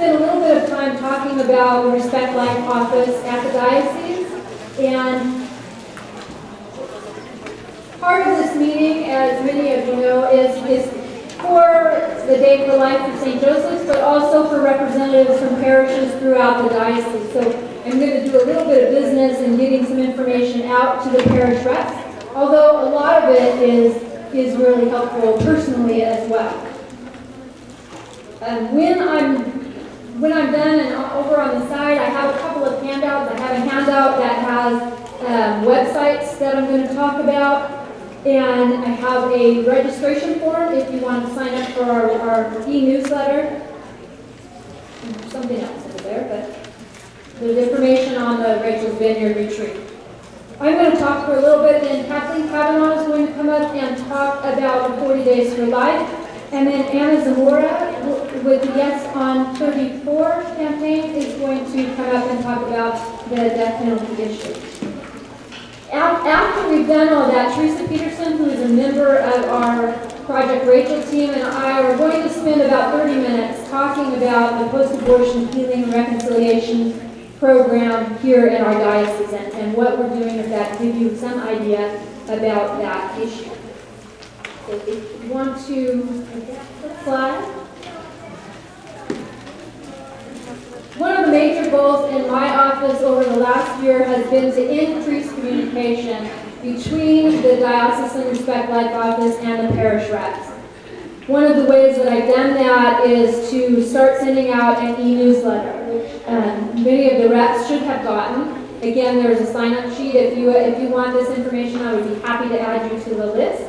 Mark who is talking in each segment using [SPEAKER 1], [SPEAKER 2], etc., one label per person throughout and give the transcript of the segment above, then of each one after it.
[SPEAKER 1] spend a little bit of time talking about the Respect Life office at the diocese. And part of this meeting, as many of you know, is for the Day for Life for St. Joseph's, but also for representatives from parishes throughout the diocese. So I'm going to do a little bit of business and getting some information out to the parish reps, although a lot of it is really helpful personally as well. When I'm done and over on the side, I have a couple of handouts. I have a handout that has websites that I'm going to talk about. And I have a registration form if you want to sign up for our e-newsletter. There's something else over there, but there's information on the Rachel's Vineyard retreat. I'm going to talk for a little bit, then Kathleen Kavanaugh is going to come up and talk about the 40 Days for Life. And then Anna Zamora, with the Yes on 34 campaign, is going to come up and talk about the death penalty issue. After we've done all that, Teresa Peterson, who is a member of our Project Rachel team, and I are going to spend about 30 minutes talking about the post-abortion healing and reconciliation program here in our diocese and what we're doing with that, to give you some idea about that issue. So if you want to slide. One of the major goals in my office over the last year has been to increase communication between the Diocesan Respect Life office and the parish reps. One of the ways that I've done that is to start sending out an e-newsletter, which many of the reps should have gotten. Again, there's a sign-up sheet. If you want this information, I would be happy to add you to the list.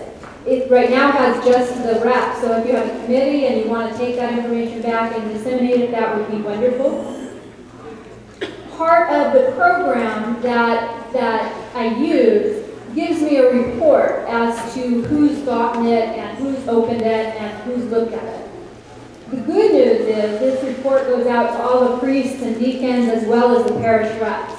[SPEAKER 1] It right now has just the reps, so if you have a committee and you want to take that information back and disseminate it, that would be wonderful. Part of the program that I use gives me a report as to who's gotten it and who's opened it and who's looked at it. The good news is this report goes out to all the priests and deacons as well as the parish reps.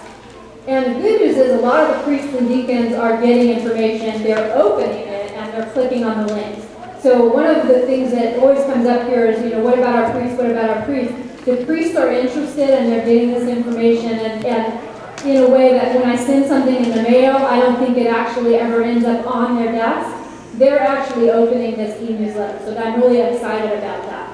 [SPEAKER 1] And the good news is a lot of the priests and deacons are getting information, they're opening it, and they're clicking on the links. So one of the things that always comes up here is, what about our priests, what about our priests? The priests are interested and they're getting this information and in a way that when I send something in the mail, I don't think it actually ever ends up on their desk. They're actually opening this e-newsletter, so I'm really excited about that.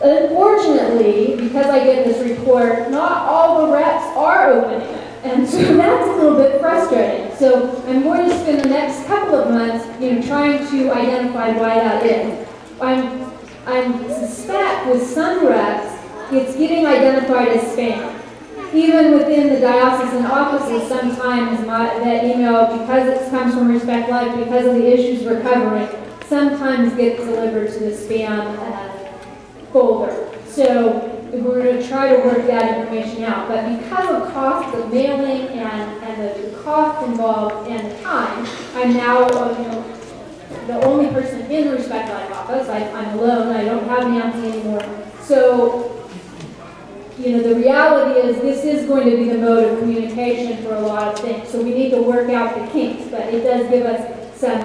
[SPEAKER 1] Unfortunately, because I get this report, not all the reps are opening it. And so that's a little bit frustrating. So I'm going to spend the next couple of months, trying to identify why that is. I suspect with some reps, it's getting identified as spam. Even within the diocesan offices, sometimes that email, because it comes from Respect Life, because of the issues we're covering, sometimes gets delivered to the spam folder. So we're going to try to work that information out. But because of cost of mailing and the cost involved and the time, I'm now the only person in the Respect Life office. I'm alone. I don't have Nancy anymore. So the reality is this is going to be the mode of communication for a lot of things. So we need to work out the kinks, but it does give us some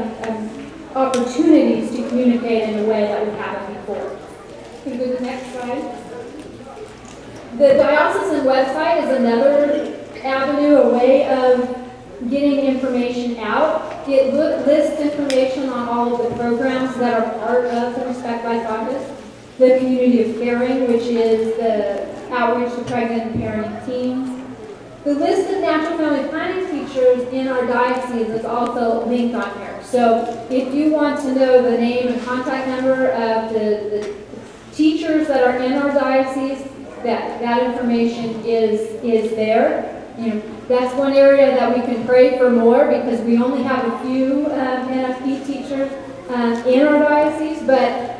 [SPEAKER 1] opportunities to communicate in a way that we haven't before. Can we go to the next slide? The diocesan website is another avenue, a way of getting information out. It lists information on all of the programs that are part of the Respect Life office. The Community of Caring, which is the outreach to pregnant and parenting teens. The list of natural family planning teachers in our diocese is also linked on here. So if you want to know the name and contact number of the teachers that are in our diocese, that information is there. That's one area that we can pray for more because we only have a few NFP teachers in our diocese, but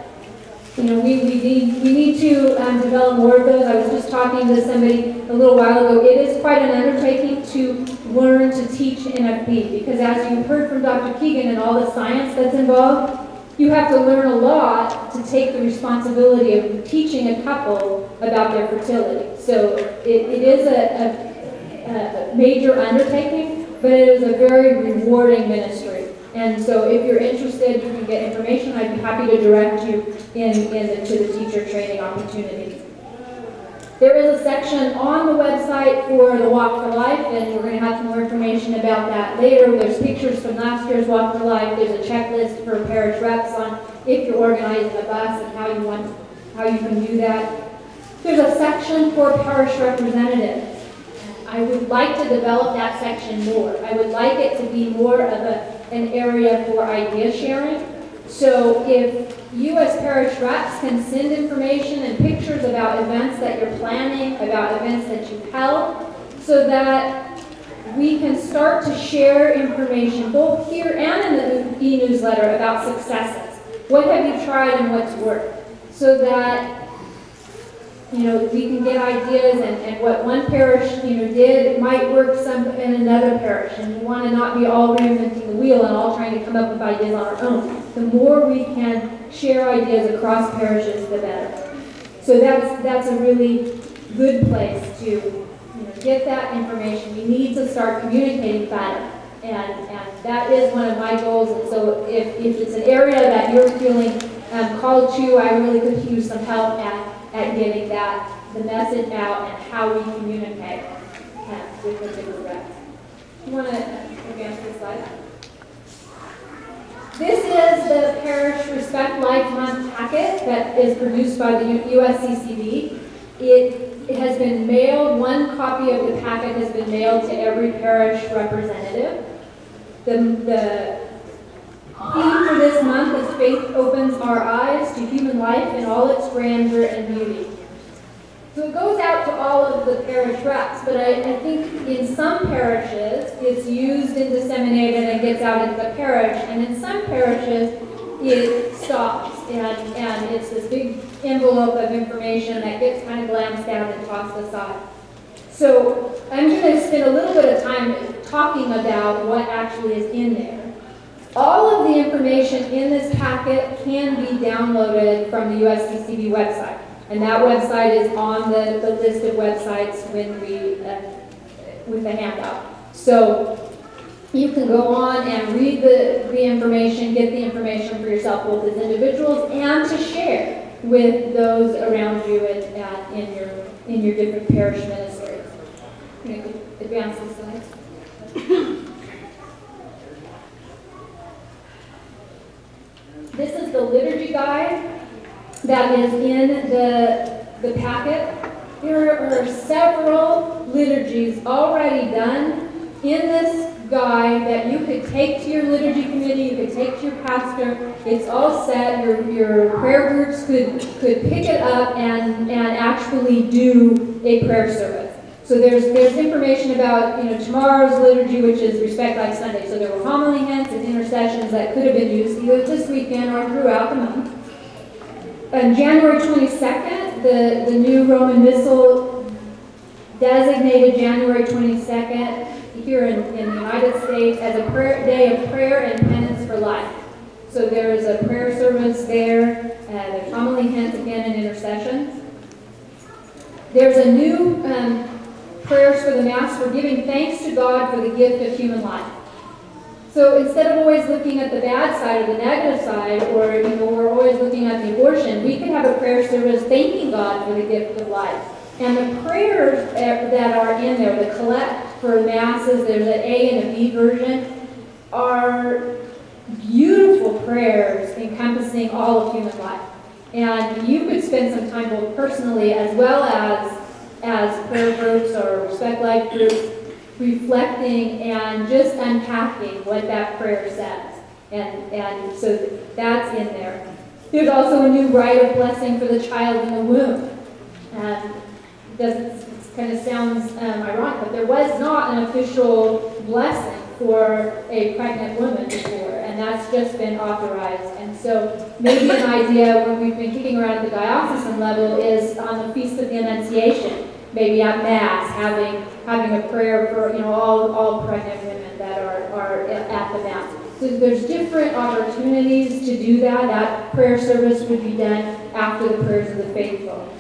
[SPEAKER 1] we need to develop more of those. I was just talking to somebody a little while ago. It is quite an undertaking to learn to teach NFP because as you heard from Dr. Keegan and all the science that's involved, you have to learn a lot to take the responsibility of teaching a couple about their fertility. So it is a major undertaking, but it is a very rewarding ministry. And so if you're interested, you can get information. I'd be happy to direct you into the teacher training opportunities. There is a section on the website for the Walk for Life, and we're going to have some more information about that later. There's pictures from last year's Walk for Life. There's a checklist for parish reps on if you're organizing a bus and how you can do that. There's a section for parish representatives. I would like to develop that section more. I would like it to be more of an area for idea sharing. So if you as parish reps can send information and pictures about events that you're planning, about events that you've held, so that we can start to share information both here and in the e-newsletter about successes. What have you tried and what's worked? So that we can get ideas and what one parish did might work some in another parish, and we want to not be all reinventing the wheel and all trying to come up with ideas on our own. The more we can share ideas across parishes, the better. So that's a really good place to get that information. We need to start communicating better, and that is one of my goals. And so if it's an area that you're feeling called to, I really could use some help at getting the message out and how we communicate with the different reps. You want to advance this slide? This is the Parish Respect Life Month packet that is produced by the USCCB. It has been mailed, one copy of the packet has been mailed to every parish representative. The theme for this month is Faith Opens Our Eyes to Human Life in All Its Grandeur and Beauty. So it goes out to all of the parish reps, but I think in some parishes it's used and disseminated and gets out into the parish, and in some parishes it stops and it's this big envelope of information that gets kind of glanced at and tossed aside. So I'm going to spend a little bit of time talking about what actually is in there. All of the information in this packet can be downloaded from the USCCB website. And that website is on the list of websites when with the handout. So you can go on and read the information, get the information for yourself, both as individuals and to share with those around you in your different parish ministries. You can advance the slides. This is the liturgy guide that is in the packet. There are several liturgies already done in this guide that you could take to your liturgy committee, you could take to your pastor. It's all set. Your prayer groups could pick it up and actually do a prayer service. So there's information about tomorrow's liturgy, which is Respect Life Sunday. So there were homily hints and intercessions that could have been used either this weekend or throughout the month. On January 22nd, the new Roman Missal designated January 22nd here in the United States as a day of prayer and penance for life. So there is a prayer service there, there's homily hints again and intercessions. There's a new prayers for the Mass for giving thanks to God for the gift of human life. So instead of always looking at the bad side or the negative side, or we're always looking at the abortion, we could have a prayer service thanking God for the gift of life. And the prayers that are in there, the collect for masses, there's an A and a B version, are beautiful prayers encompassing all of human life. And you could spend some time both personally as well as prayer groups or Respect Life groups reflecting and just unpacking what that prayer says. And so that's in there. There's also a new rite of blessing for the child in the womb. It kind of sounds ironic, but there was not an official blessing for a pregnant woman before, and that's just been authorized. And so maybe an idea when we've been kicking around at the diocesan level is on the Feast of the Annunciation, maybe at Mass, having a prayer for all pregnant women that are at the Mass. So there's different opportunities to do that. That prayer service would be done after the prayers of the faithful.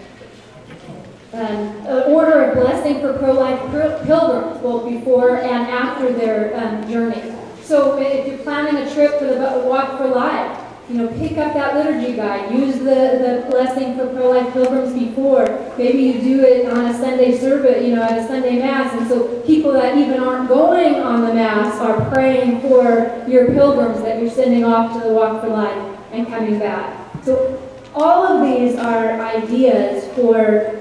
[SPEAKER 1] An order of blessing for pro-life pilgrims, both before and after their journey. So if you're planning a trip for the Walk for Life, pick up that liturgy guide. Use the blessing for pro-life pilgrims before. Maybe you do it on a Sunday service, at a Sunday Mass, and so people that even aren't going on the Mass are praying for your pilgrims that you're sending off to the Walk for Life and coming back. So all of these are ideas for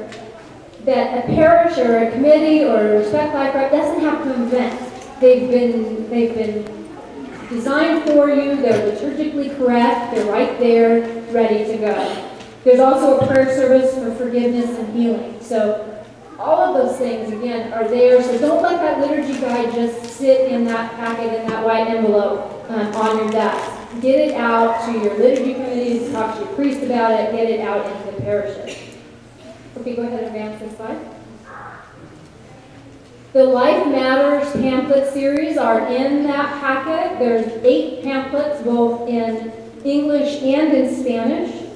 [SPEAKER 1] that a parish or a committee or a Respect Life Rep doesn't have to invent. They've been designed for you, they're liturgically correct, they're right there, ready to go. There's also a prayer service for forgiveness and healing. So all of those things, again, are there. So don't let that liturgy guide just sit in that packet, in that white envelope on your desk. Get it out to your liturgy committees, talk to your priest about it, get it out into the parishes. Okay, go ahead and advance this slide. The Life Matters pamphlet series are in that packet. There's 8 pamphlets, both in English and in Spanish.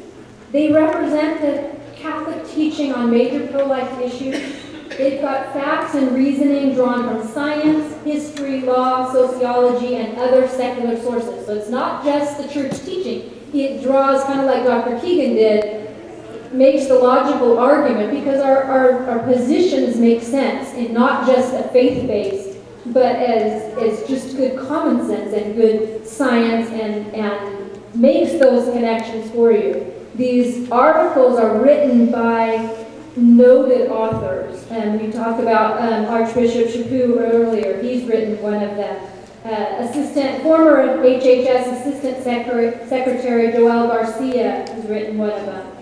[SPEAKER 1] They represent the Catholic teaching on major pro-life issues. They've got facts and reasoning drawn from science, history, law, sociology, and other secular sources. So it's not just the church teaching. It draws, kind of like Dr. Keegan did, makes the logical argument, because our positions make sense in not just a faith-based, but as just good common sense and good science, and makes those connections for you. These articles are written by noted authors, and we talked about Archbishop Chaput earlier. He's written one of them. Former HHS Assistant Secretary Joel Garcia has written one of them.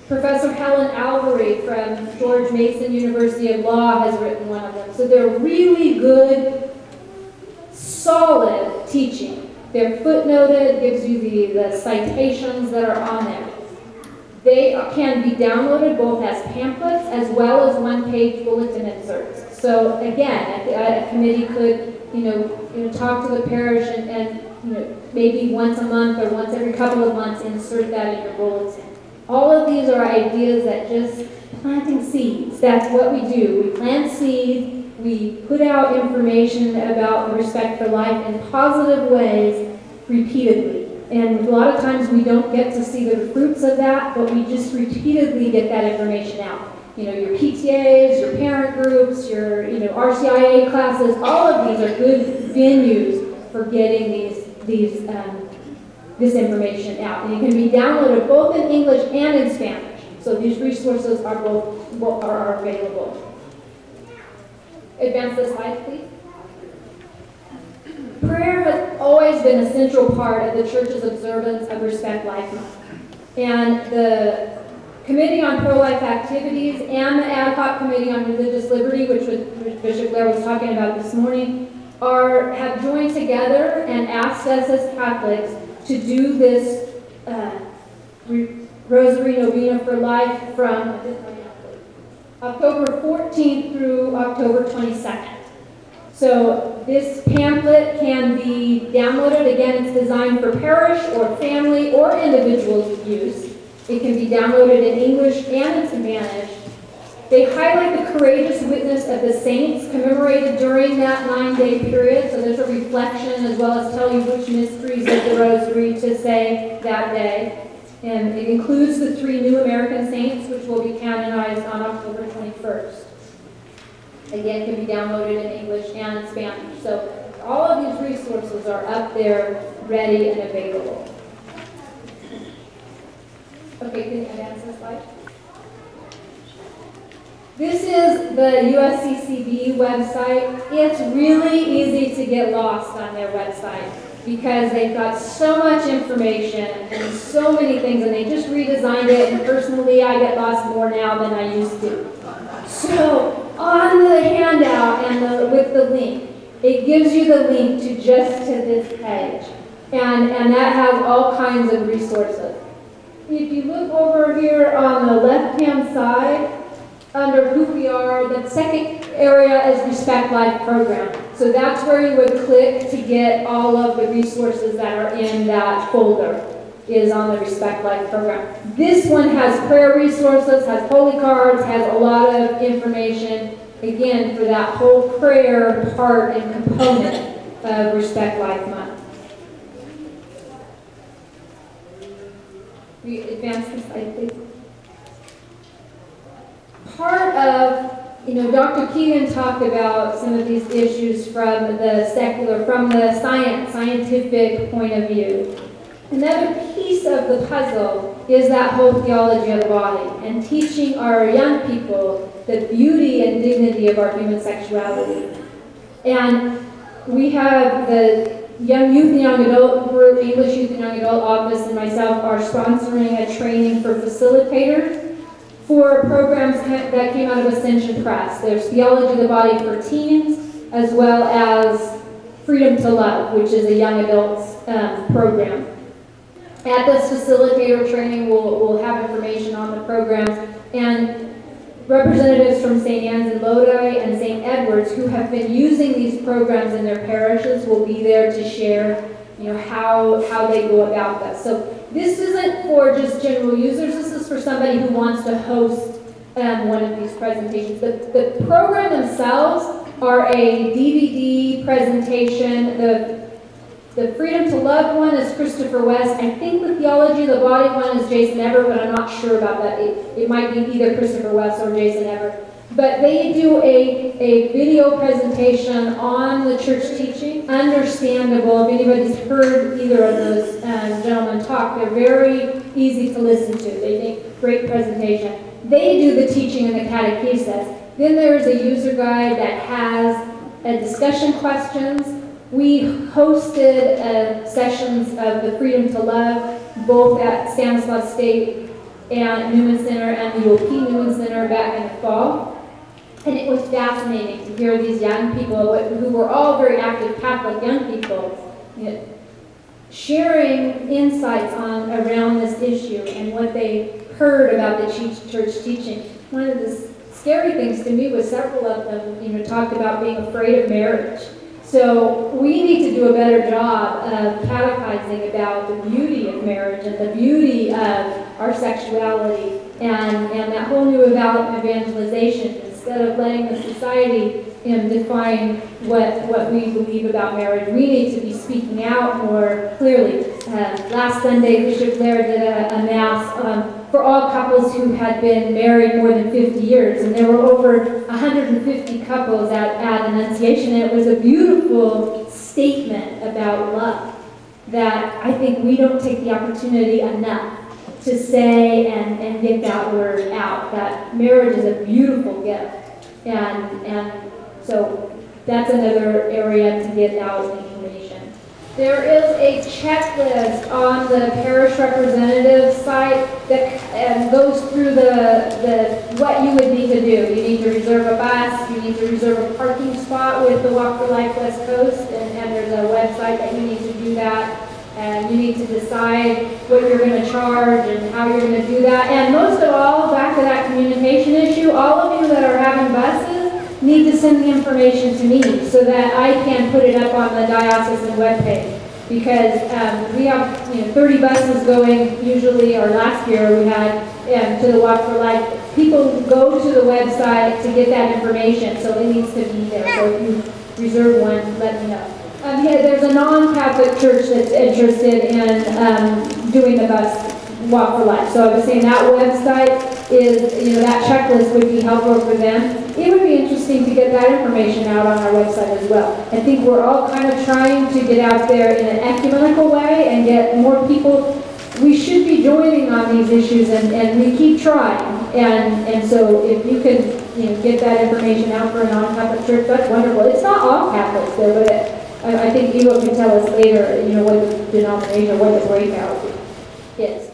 [SPEAKER 1] Professor Helen Alvery from George Mason University of Law has written one of them. So they're really good, solid teaching. They're footnoted, gives you the citations that are on there. They can be downloaded both as pamphlets as well as one-page bulletin inserts. So again, a committee could, talk to the parish and maybe once a month or once every couple of months insert that in your bulletin. All of these are ideas that just planting seeds. That's what we do. We plant seeds. We put out information about the Respect for Life in positive ways repeatedly. And a lot of times we don't get to see the fruits of that, but we just repeatedly get that information out. Your PTAs, your parent groups, your RCIA classes, all of these are good venues for getting this information out. And it can be downloaded both in English and in Spanish. So these resources are are available. Advance the slide, please. Prayer has always been a central part of the Church's observance of Respect Life Month. And the Committee on Pro-Life Activities and the Ad Hoc Committee on Religious Liberty, which Bishop Blair was talking about this morning, have joined together and asked us as Catholics to do this Rosary Novena for Life from October 14th through October 22nd. So this pamphlet can be downloaded. Again, it's designed for parish or family or individual use. It can be downloaded in English and in Spanish. They highlight the courageous witness of the saints commemorated during that 9-day period. So there's a reflection as well as tell you which mysteries of the Rosary to say that day. And it includes the 3 new American saints, which will be canonized on October 21st. Again, can be downloaded in English and in Spanish. So all of these resources are up there, ready and available. Okay, can you advance the slide? This is the USCCB website. It's really easy to get lost on their website because they've got so much information and so many things, and they just redesigned it, and personally I get lost more now than I used to. So on the handout and with the link, it gives you the link to this page, and that has all kinds of resources. If you look over here on the left-hand side, under who we are, the second area is Respect Life program. So that's where you would click to get all of the resources that are in that folder, is on the Respect Life program. This one has prayer resources, has holy cards, has a lot of information, again, for that whole prayer part and component of Respect Life Month. We advance the slide, please. Part of, Dr. Keegan talked about some of these issues from the scientific point of view. Another piece of the puzzle is that whole theology of the body and teaching our young people the beauty and dignity of our human sexuality. And we have the Youth and Young Adult group, English Youth and Young Adult office, and myself are sponsoring a training for facilitators for programs that came out of Ascension Press. There's Theology of the Body for teens, as well as Freedom to Love, which is a young adults program. At this facilitator training, we'll have information on the programs, and representatives from St. Anne's in Lodi and St. Edward's who have been using these programs in their parishes will be there to share how they go about this. So this isn't for just general users, this is for somebody who wants to host one of these presentations. The program themselves are a DVD presentation. The Freedom to Love one is Christopher West. I think the Theology of the Body one is Jason Everett, but I'm not sure about that. It might be either Christopher West or Jason Everett. But they do a video presentation on the church teaching. Understandable. If anybody's heard either of those gentlemen talk, they're very easy to listen to. They make great presentation. They do the teaching and the catechesis. Then there's a user guide that has discussion questions. We hosted sessions of the Freedom to Love, both at Stanislaus State and Newman Center and the UOP Newman Center back in the fall. And it was fascinating to hear these young people, who were all very active Catholic young people, sharing insights around this issue and what they heard about the church teaching. One of the scary things to me was several of them talked about being afraid of marriage. So we need to do a better job of catechizing about the beauty of marriage and the beauty of our sexuality and that whole new evangelization. Instead of letting the society define what we believe about marriage, we need to be speaking out more clearly. Last Sunday, Bishop Blair did a mass for all couples who had been married more than 50 years, and there were over 150 couples at Annunciation, and it was a beautiful statement about love that I think we don't take the opportunity enough to say and get that word out, that marriage is a beautiful gift. And so that's another area to get out the information. There is a checklist on the parish representative site that goes through what you would need to do. You need to reserve a bus, you need to reserve a parking spot with the Walk for Life West Coast, and there's a website that you need to do that. And you need to decide what you're going to charge and how you're going to do that. And most of all, back to that communication issue, all of you that are having buses need to send the information to me so that I can put it up on the diocesan webpage. Because we have 30 buses going usually, or last year we had to the Walk for Life. People go to the website to get that information, so it needs to be there. So if you reserve one, let me know. There's a non-Catholic church that's interested in doing the bus Walk for Life. So I was saying that website is, that checklist would be helpful for them. It would be interesting to get that information out on our website as well. I think we're all kind of trying to get out there in an ecumenical way and get more people. We should be joining on these issues, and we keep trying. And so if you can, get that information out for a non-Catholic church, that's wonderful. It's not all Catholics there, but I think Evo can tell us later, what the denomination, what the breakout is.